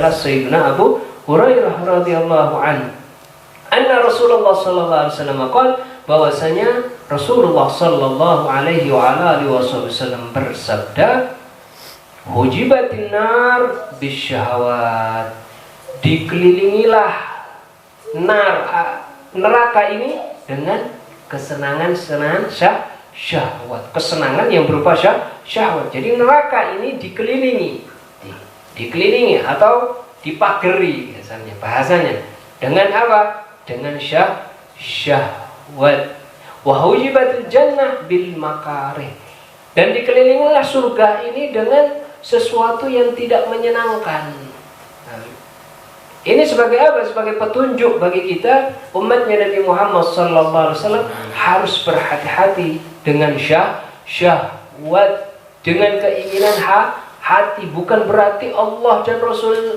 adalah Sayyidina Abu Hurairah radhiyallahu anhu. Anna Rasulullah sallallahu alaihi wasallam qala, bahwasanya Rasulullah sallallahu alaihi wasallam bersabda, hujibatin nar bisyahawat, dikelilingilah neraka ini dengan kesenangan-kesenangan syahwat, kesenangan yang berupa syahwat. Jadi neraka ini dikelilingi atau dipagari biasanya bahasanya dengan apa? Dengan syahwat. Wa hujibatil jannah bil makarih, dan dikelilingilah surga ini dengan sesuatu yang tidak menyenangkan. Ini sebagai apa? Sebagai petunjuk bagi kita umatnya Nabi Muhammad SAW harus berhati-hati dengan syahwat, dengan keinginan hati. Bukan berarti Allah dan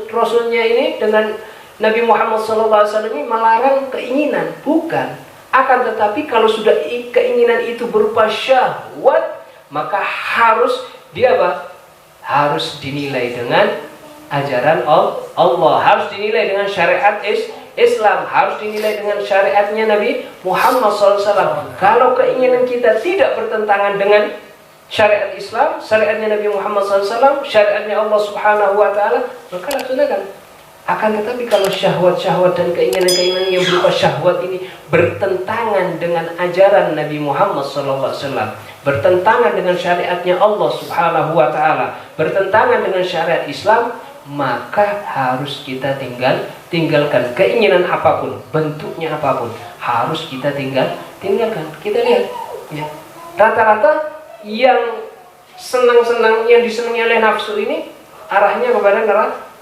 Rasulnya ini dengan Nabi Muhammad SAW ini melarang keinginan, bukan. Akan tetapi kalau sudah keinginan itu berupa syahwat, maka harus dia apa? Harus dinilai dengan ajaran Allah, harus dinilai dengan syariat Islam, harus dinilai dengan syariatnya Nabi Muhammad SAW. Kalau keinginan kita tidak bertentangan dengan syariat Islam, syariatnya Nabi Muhammad SAW, syariatnya Allah Subhanahu Wa Taala, maka laksanakan. Akan tetapi kalau syahwat-syahwat dan keinginan-keinginan yang berupa syahwat ini bertentangan dengan ajaran Nabi Muhammad SAW, bertentangan dengan syariatnya Allah Subhanahu Wa Taala, bertentangan dengan syariat Islam, maka harus kita tinggalkan. Keinginan apapun, bentuknya apapun, harus kita tinggalkan. Kita lihat, ya, rata-rata yang senang-senang, yang disenangi oleh nafsu ini arahnya kepada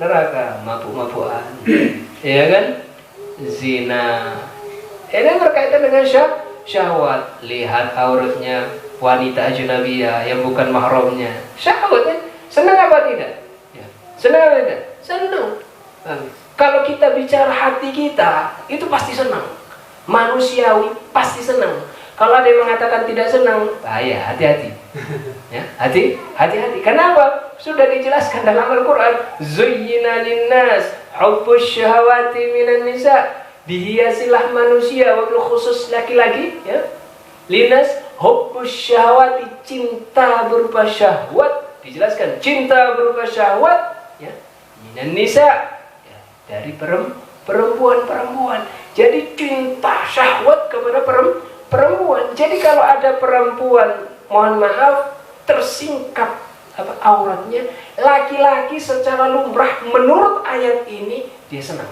neraka, mabuk-mabukan, ya kan, zina. Ini berkaitan dengan syahwat. Lihat auratnya wanita ajnabiyah yang bukan mahramnya, syahwatnya. Senang apa tidak? Ya. Senang apa tidak? Senang. Kalau kita bicara hati kita, itu pasti senang. Manusiawi pasti senang. Kalau ada yang mengatakan tidak senang, bahaya, hati-hati. Ya, hati-hati. Kenapa? Sudah dijelaskan dalam Al-Quran. Zuyyina linnas hubbus syahawati minan nisa. Dihiasilah manusia, wabil khusus laki-laki, ya. Linnas hubbus syahawati, cinta berupa syahwat. Dijelaskan, cinta berupa syahwat, ya, minan nisa, ya, dari perempuan. Jadi cinta syahwat kepada perempuan. Jadi kalau ada perempuan, mohon maaf, tersingkap auratnya, laki-laki secara lumrah menurut ayat ini dia senang.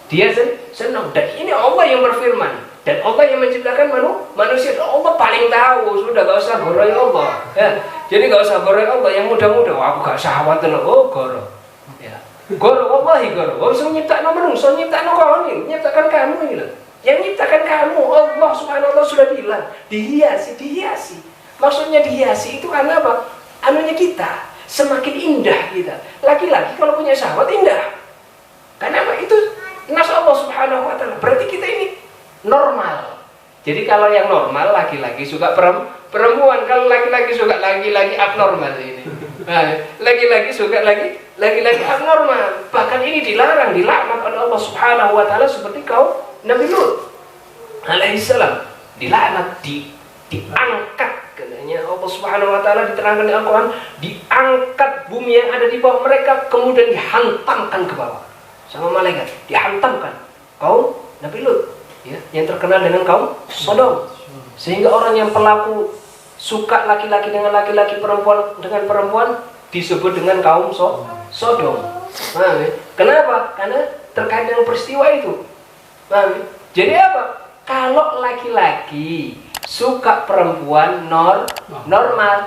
Dia senang. Dan ini Allah yang berfirman, dan Allah yang menciptakan manusia. Allah paling tahu. Sudah gak usah goroy Allah, ya. Jadi gak usah goroy Allah yang muda-muda. Wah, aku gak syahwat loh. Oh, goro, ya. Goro, wallahi goro. Wong sing nyiptakno menungso, nyiptakno kau ini, nyiptakan kamu ini loh. Yang menciptakan kamu, Allah Subhanahu wa Ta'ala sudah bilang, dihiasi. Maksudnya dihiasi itu karena apa? Anunya kita, semakin indah kita. Laki-laki kalau punya syahwat indah. Kenapa? Itu nas Allah Subhanahu wa Ta'ala. Berarti kita ini normal. Jadi kalau yang normal laki-laki suka perempuan, kalau laki-laki suka laki-laki abnormal ini. Nah, laki-laki suka laki-laki abnormal. Bahkan ini dilarang, dilaknat oleh Allah Subhanahu wa Ta'ala seperti kaum Nabi Lut alaihissalam, dilaknat, diangkat, katanya Allah Subhanahu wa Ta'ala diterangkan di Al-Quran, diangkat bumi yang ada di bawah mereka, kemudian dihantamkan ke bawah sama malaikat, dihantamkan kaum Nabi Lut, ya, yang terkenal dengan kaum Sodom. Sehingga orang yang pelaku suka laki-laki dengan laki-laki, perempuan dengan perempuan, disebut dengan kaum Sodom. Nah, kenapa? Karena terkait dengan peristiwa itu. Nah, jadi apa? Kalau laki-laki suka perempuan normal,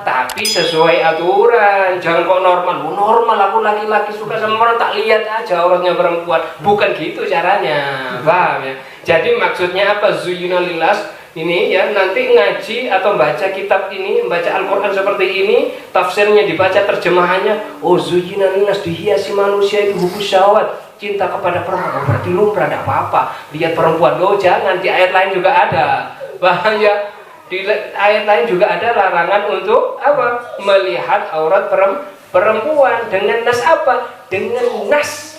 tapi sesuai aturan. Jangan kok normal aku laki-laki suka sama orang, tak lihat aja orangnya perempuan. Bukan gitu caranya, paham ya? Jadi maksudnya apa? Zuyyina lilas ini, ya, nanti ngaji atau baca kitab ini, membaca Al-Quran seperti ini, tafsirnya dibaca, terjemahannya, oh zuyyina linas, dihiasi manusia itu hubbus syahwat, cinta kepada perempuan. Berarti lumrah, tidak apa-apa lihat perempuan. Loh, jangan, di ayat lain juga ada, bahaya. Di ayat lain juga ada larangan untuk apa? Melihat aurat perempuan. Dengan nas apa? dengan nas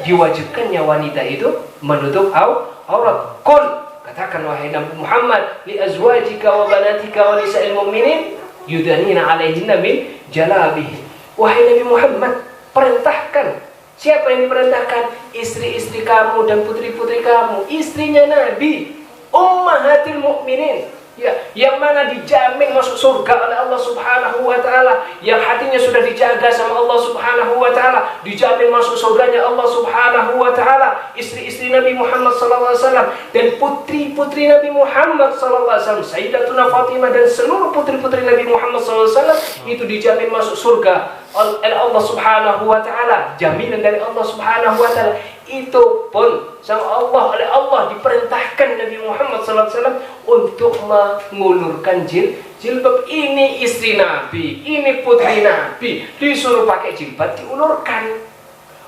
diwajibkannya wanita itu menutup aurat. Qul, katakan wahai Nabi Muhammad, li azwajika wa banatika wa nisa'il mu'minin yudanina 'alaihinna min jalabihin. Wahai Nabi Muhammad, perintahkan. Siapa yang diperintahkan? Istri-istri kamu dan putri-putri kamu, istrinya Nabi, ummahatil mu'minin. Ya, yang mana dijamin masuk surga oleh Allah Subhanahu wa taala, yang hatinya sudah dijaga sama Allah Subhanahu wa taala, dijamin masuk surganya Allah Subhanahu wa taala, istri-istri Nabi Muhammad sallallahu alaihi wasallam dan putri-putri Nabi Muhammad sallallahu alaihi wasallam, Sayyidatuna Fatimah dan seluruh putri-putri Nabi Muhammad sallallahu alaihi wasallam itu dijamin masuk surga oleh Allah Subhanahu wa taala, jaminan dari Allah Subhanahu wa taala. Itu pun sama Allah, oleh Allah diperintahkan Nabi Muhammad SAW untuk mengulurkan jilbab. Ini istri Nabi, ini putri Nabi, disuruh pakai jilbab, diulurkan.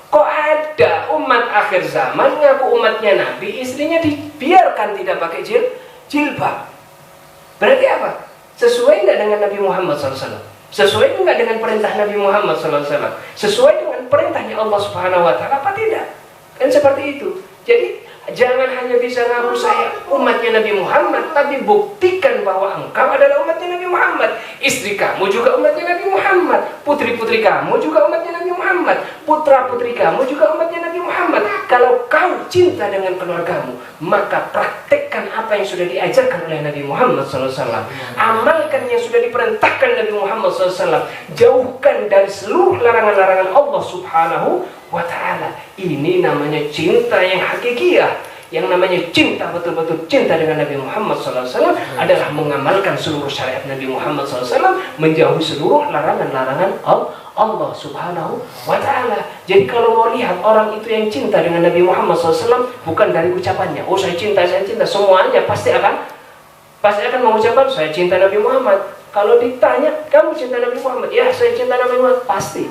Kok ada umat akhir zaman ngaku umatnya Nabi, istrinya dibiarkan tidak pakai jilbab? Berarti apa? Sesuai nggak dengan Nabi Muhammad SAW? Sesuai nggak dengan perintah Nabi Muhammad SAW? Sesuai dengan perintahnya Allah Subhanahu wa taala apa tidak? Kan seperti itu. Jadi jangan hanya bisa ngaku saya umatnya Nabi Muhammad, tapi buktikan bahwa engkau adalah umatnya Nabi Muhammad. Istri kamu juga umatnya Nabi Muhammad, putri-putri kamu juga umatnya Nabi Muhammad, putra-putri kamu juga umatnya Nabi Muhammad. Kalau kau cinta dengan keluargamu, maka praktekkan apa yang sudah diajarkan oleh Nabi Muhammad SAW. Amalkan yang sudah diperintahkan Nabi Muhammad SAW. Jauhkan dari seluruh larangan-larangan Allah Subhanahu wa ta'ala. Ini namanya cinta yang hakikiyah. Yang namanya cinta betul-betul cinta dengan Nabi Muhammad SAW adalah mengamalkan seluruh syariat Nabi Muhammad SAW, menjauhi seluruh larangan-larangan Allah Subhanahu wa ta'ala. Jadi kalau mau lihat orang itu yang cinta dengan Nabi Muhammad SAW, bukan dari ucapannya, oh saya cinta, semuanya pasti akan mengucapkan saya cinta Nabi Muhammad. Kalau ditanya, kamu cinta Nabi Muhammad? Ya, saya cinta Nabi Muhammad, pasti.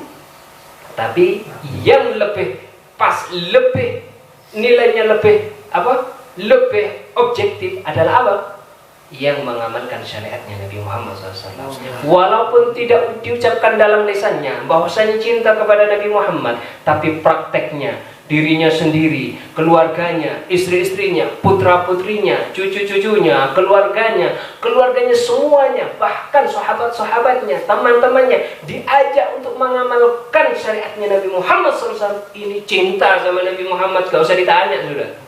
Tapi yang lebih pas, lebih nilainya lebih objektif adalah apa? Yang mengamalkan syariatnya Nabi Muhammad SAW. Walaupun tidak diucapkan dalam lisannya bahwasanya cinta kepada Nabi Muhammad, tapi prakteknya, dirinya sendiri, keluarganya, istri-istrinya, putra-putrinya, cucu-cucunya, keluarganya semuanya, bahkan sahabat-sahabatnya, teman-temannya diajak untuk mengamalkan syariatnya Nabi Muhammad SAW. Ini cinta sama Nabi Muhammad, gak usah ditanya sudah.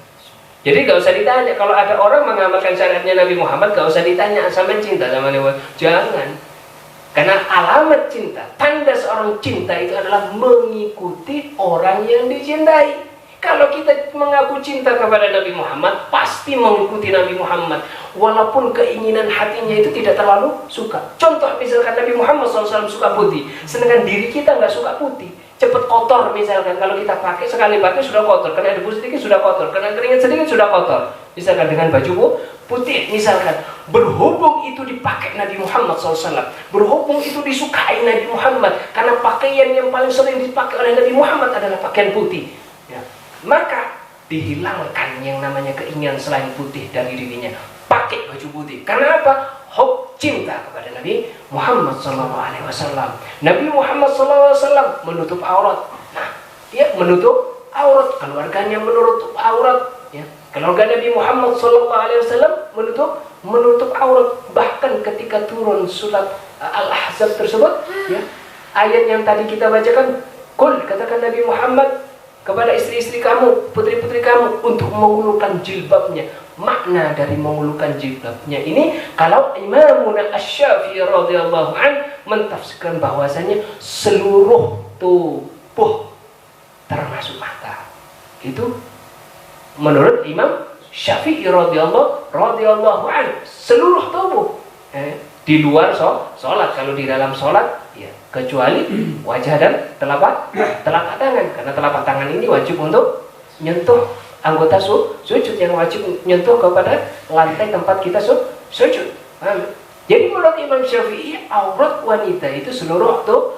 Jadi gak usah ditanya, kalau ada orang mengamalkan syariatnya Nabi Muhammad, gak usah ditanya sampai cinta sama Nabi Muhammad. Jangan. Karena alamat cinta, tanda seorang cinta itu adalah mengikuti orang yang dicintai. Kalau kita mengaku cinta kepada Nabi Muhammad, pasti mengikuti Nabi Muhammad. Walaupun keinginan hatinya itu tidak terlalu suka. Contoh misalkan Nabi Muhammad SAW suka putih, sedangkan diri kita nggak suka putih. Cepat kotor misalkan, kalau kita pakai, sekali pakai sudah kotor. Kena debu sedikit sudah kotor, kena keringat sedikit sudah kotor. Misalkan dengan baju putih misalkan, berhubung itu dipakai Nabi Muhammad SAW, berhubung itu disukai Nabi Muhammad, karena pakaian yang paling sering dipakai oleh Nabi Muhammad adalah pakaian putih ya. Maka dihilangkan yang namanya keinginan selain putih dari dirinya, pakai baju putih. Karena apa? Hub cinta kepada Nabi Muhammad SAW. Nabi Muhammad SAW menutup aurat. Nah, dia menutup aurat, keluarganya menutup aurat ya. Keluarga Nabi Muhammad SAW menutup aurat. Bahkan ketika turun surat Al-Ahzab tersebut ya, ayat yang tadi kita bacakan, Qul, katakan Nabi Muhammad kepada istri-istri kamu, putri-putri kamu untuk mengulurkan jilbabnya. Makna dari mengulurkan jilbabnya ini, kalau Imamuna Asy-Syafi'i radhiyallahu an mentafsirkan bahwasanya seluruh tubuh termasuk mata. Itu menurut Imam Syafi'i radhiyallahu an, seluruh tubuh. Di luar sholat, kalau di dalam sholat ya, kecuali wajah dan telapak tangan, karena telapak tangan ini wajib untuk nyentuh anggota sujud, yang wajib nyentuh kepada lantai tempat kita sujud. Jadi menurut Imam Syafi'i, aurat wanita itu seluruh tubuh.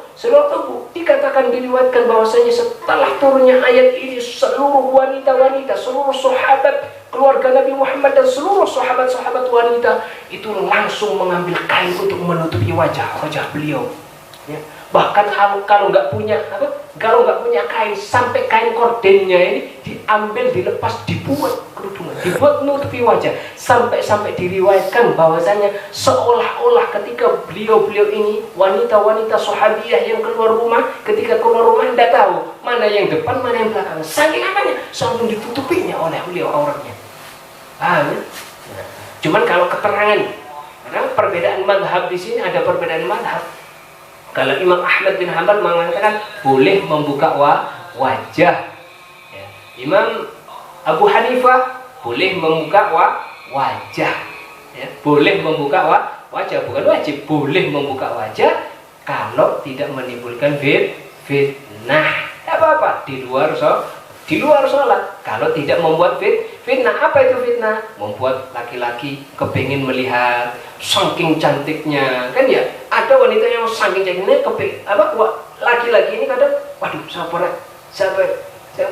Dikatakan, diriwayatkan bahwasanya setelah turunnya ayat ini, seluruh wanita-wanita, seluruh sahabat keluarga Nabi Muhammad dan seluruh sahabat-sahabat wanita itu langsung mengambil kain untuk menutupi wajah beliau ya. Bahkan kalau nggak punya kain, sampai kain kordennya ini diambil, dilepas, dibuat kerudungan, dibuat nutupi wajah, sampai diriwayatkan bahwasanya seolah-olah ketika beliau ini wanita-wanita sahabiyah yang keluar rumah, ketika keluar rumah tidak tahu mana yang depan mana yang belakang, saking apanya, langsung ditutupinya oleh beliau auratnya. Paham ya? Cuman kalau keterangan, karena perbedaan mazhab di sini ada perbedaan mazhab. Kalau Imam Ahmad bin Hanbal mengatakan boleh membuka wajah, ya. Imam Abu Hanifah boleh membuka wajah, ya. Boleh membuka wajah, bukan wajib, boleh membuka wajah kalau tidak menimbulkan fitnah. Apa-apa di luar sholat, kalau tidak membuat fitnah. Apa itu fitnah? Membuat laki-laki kepingin melihat, saking cantiknya, kan ya. Ada wanita yang saking cantiknya laki-laki ini kadang, waduh,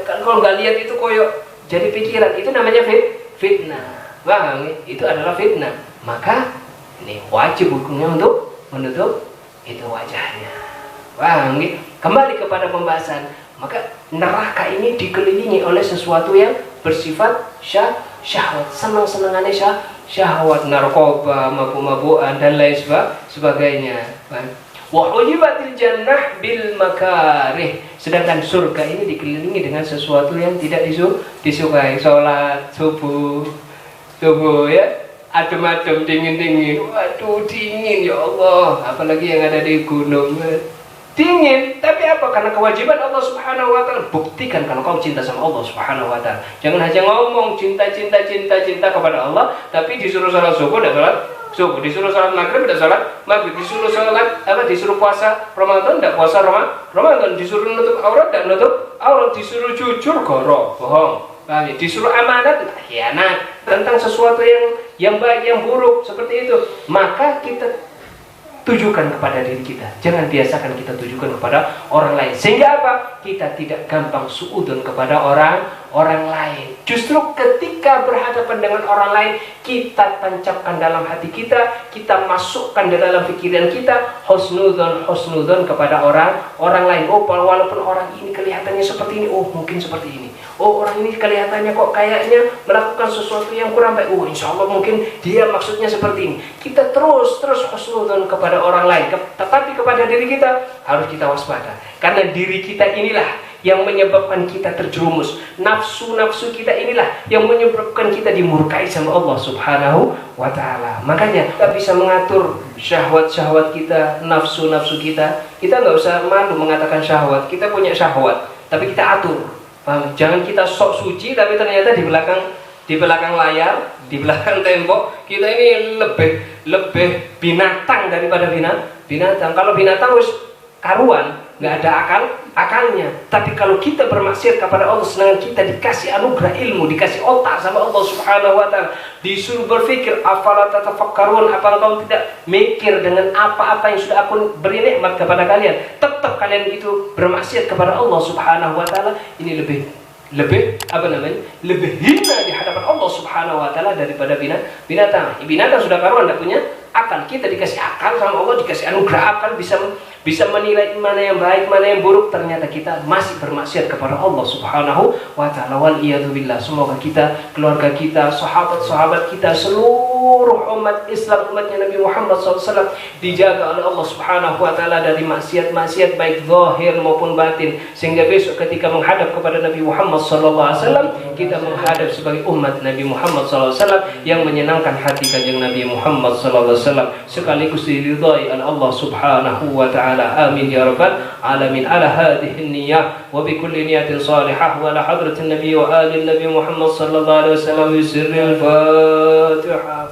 kalau nggak lihat itu koyok jadi pikiran, itu namanya fitnah. Wah, itu adalah fitnah. Maka ini wajib hukumnya untuk menutup itu wajahnya. Wah, kembali kepada pembahasan. Maka neraka ini dikelilingi oleh sesuatu yang bersifat syahwat, senang-senangannya syahwat, narkoba, mabuk-mabukan dan lain sebagainya. Wa hujibatil jannah bil makarih. Sedangkan surga ini dikelilingi dengan sesuatu yang tidak disukai. Sholat subuh ya, adem-adem, dingin-dingin. Waduh, dingin ya Allah, apalagi yang ada di gunung. Dingin, tapi apa? Karena kewajiban Allah Subhanahu wa taala. Buktikan kalau kau cinta sama Allah Subhanahu wa taala. Jangan hanya ngomong cinta kepada Allah, tapi disuruh salat subuh tidak salat subuh, disuruh salat maghrib tidak salat maghrib, disuruh salat disuruh puasa Ramadan tidak puasa Ramadan, disuruh nutup aurat tidak nutup aurat, disuruh jujur goro, bohong. Disuruh amanat, khianat, tentang sesuatu yang baik, yang buruk seperti itu. Maka kita tujukan kepada diri kita, jangan biasakan kita tujukan kepada orang lain, sehingga apa? Kita tidak gampang suudon kepada orang lain. Justru ketika berhadapan dengan orang lain, kita tancapkan dalam hati kita, kita masukkan di dalam pikiran kita husnudon kepada orang lain. Oh, walaupun orang ini kelihatannya seperti ini, oh mungkin seperti ini. Oh, orang ini kelihatannya kok kayaknya melakukan sesuatu yang kurang baik. Oh, insya Allah mungkin dia maksudnya seperti ini. Kita terus husnudon kepada orang lain, tetapi kepada diri kita harus kita waspada, karena diri kita inilah yang menyebabkan kita terjerumus. Nafsu kita inilah yang menyebabkan kita dimurkai sama Allah Subhanahu wa taala. Makanya kita bisa mengatur syahwat kita, nafsu kita. Kita nggak usah malu mengatakan syahwat. Kita punya syahwat, tapi kita atur. Paham? Jangan kita sok suci tapi ternyata di belakang layar, di belakang tembok kita ini lebih binatang daripada binatang. Kalau binatang wis karuan, nggak ada akalnya. Tapi kalau kita bermaksiat kepada Allah, sedangkan kita dikasih anugerah ilmu, dikasih otak sama Allah Subhanahu wa taala, disuruh berpikir, afala tatafakkarun, apa engkau tidak mikir dengan apa-apa yang sudah aku beri nikmat kepada kalian, tetap kalian itu bermaksiat kepada Allah Subhanahu wa taala. Ini lebih hina di hadapan Allah Subhanahu wa taala daripada binatang. Binatang sudah karuan tidak punya akal. Kita dikasih akal sama Allah, dikasih anugerah akal, bisa menilai mana yang baik, mana yang buruk. Ternyata kita masih bermaksiat kepada Allah Subhanahu wa taala. Wal iyadu billah. Semoga kita, keluarga kita, sahabat-sahabat kita, seluruh umat Islam, umatnya Nabi Muhammad SAW dijaga oleh Allah Subhanahu wa taala dari maksiat-maksiat baik zahir maupun batin, sehingga besok ketika menghadap kepada Nabi Muhammad SAW, kita menghadap sebagai umat Nabi Muhammad SAW yang menyenangkan hati kanjeng Nabi Muhammad SAW, sekaligus diridhai oleh Allah Subhanahu wa taala. Amin ya rabbal alamin. Ala hadhihi niyyah wa bi kulli niyatin salihah wa ala hadratin nabi wa ali nabi Muhammad sallallahu alaihi wasallam bi sirril Fatihah.